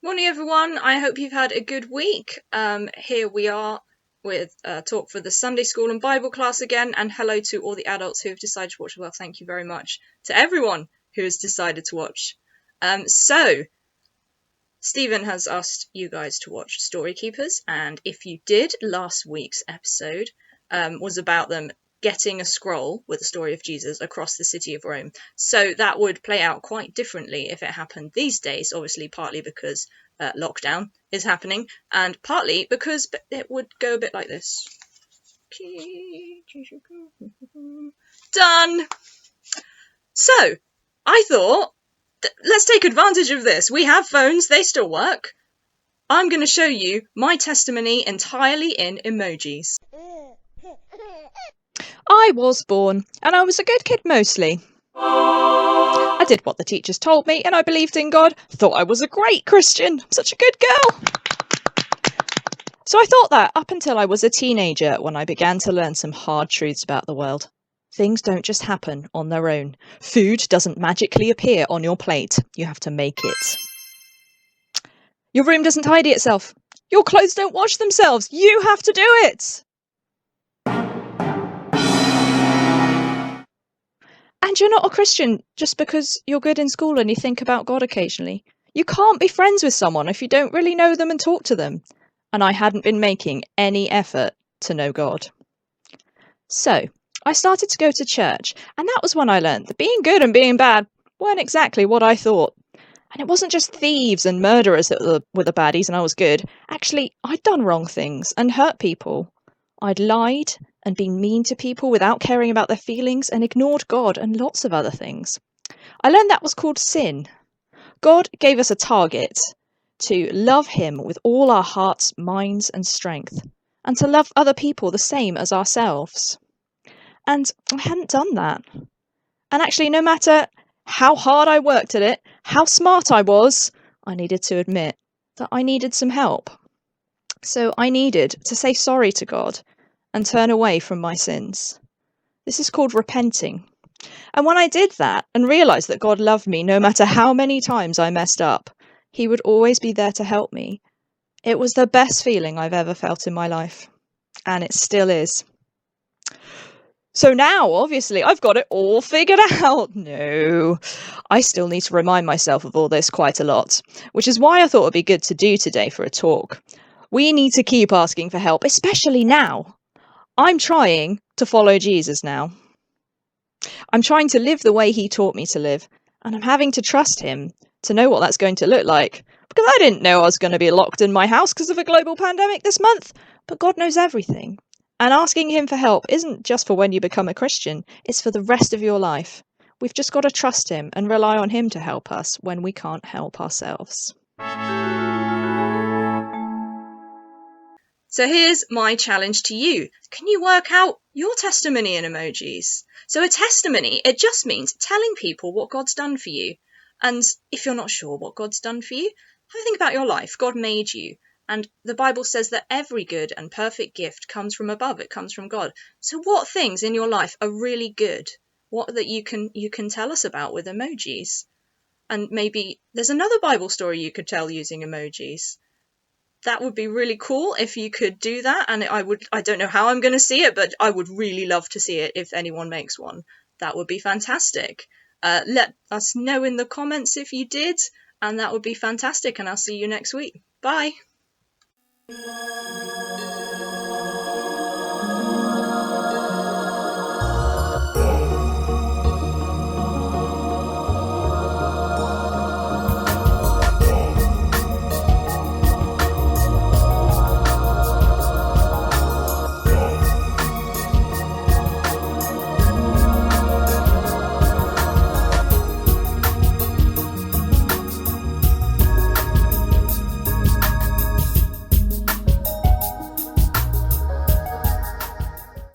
Morning everyone, I hope you've had a good week. Here we are with talk for the Sunday school and Bible class again, and hello to all the adults who have decided to watch. Well, thank you very much to everyone who has decided to watch. So, Stephen has asked you guys to watch Story Keepers, and if you did, last week's episode was about them getting a scroll with the story of Jesus across the city of Rome. So that would play out quite differently if it happened these days, obviously partly because lockdown is happening, and partly because it would go a bit like this. Done! So, I thought, let's take advantage of this. We have phones, they still work. I'm going to show you my testimony entirely in emojis. I was born, and I was a good kid mostly. I did what the teachers told me, and I believed in God. Thought I was a great Christian. Such a good girl. So I thought that up until I was a teenager, when I began to learn some hard truths about the world. Things don't just happen on their own. Food doesn't magically appear on your plate. You have to make it. Your room doesn't tidy itself. Your clothes don't wash themselves. You have to do it. And you're not a Christian just because you're good in school and you think about God occasionally. You can't be friends with someone if you don't really know them and talk to them. And I hadn't been making any effort to know God. So, I started to go to church, and that was when I learned that being good and being bad weren't exactly what I thought. And it wasn't just thieves and murderers that were the baddies and I was good. Actually, I'd done wrong things and hurt people. I'd lied and been mean to people without caring about their feelings and ignored God and lots of other things. I learned that was called sin. God gave us a target to love him with all our hearts, minds and strength, and to love other people the same as ourselves. And I hadn't done that. And actually, no matter how hard I worked at it, how smart I was, I needed to admit that I needed some help. So I needed to say sorry to God and turn away from my sins. This is called repenting. And when I did that and realised that God loved me no matter how many times I messed up, he would always be there to help me. It was the best feeling I've ever felt in my life. And it still is. So now, obviously, I've got it all figured out. No, I still need to remind myself of all this quite a lot, which is why I thought it would be good to do today for a talk. We need to keep asking for help, especially now. I'm trying to follow Jesus now. I'm trying to live the way he taught me to live, and I'm having to trust him to know what that's going to look like, because I didn't know I was going to be locked in my house because of a global pandemic this month, but God knows everything. And asking him for help isn't just for when you become a Christian, it's for the rest of your life. We've just got to trust him and rely on him to help us when we can't help ourselves. So here's my challenge to you. Can you work out your testimony in emojis? So a testimony, it just means telling people what God's done for you. And if you're not sure what God's done for you, have a think about your life. God made you. And the Bible says that every good and perfect gift comes from above. It comes from God. So what things in your life are really good? What that you can tell us about with emojis? And maybe there's another Bible story you could tell using emojis. That would be really cool if you could do that, and I don't know how I'm going to see it, but I would really love to see it if anyone makes one. That would be fantastic. Let us know in the comments if you did, and that would be fantastic, and I'll see you next week. Bye!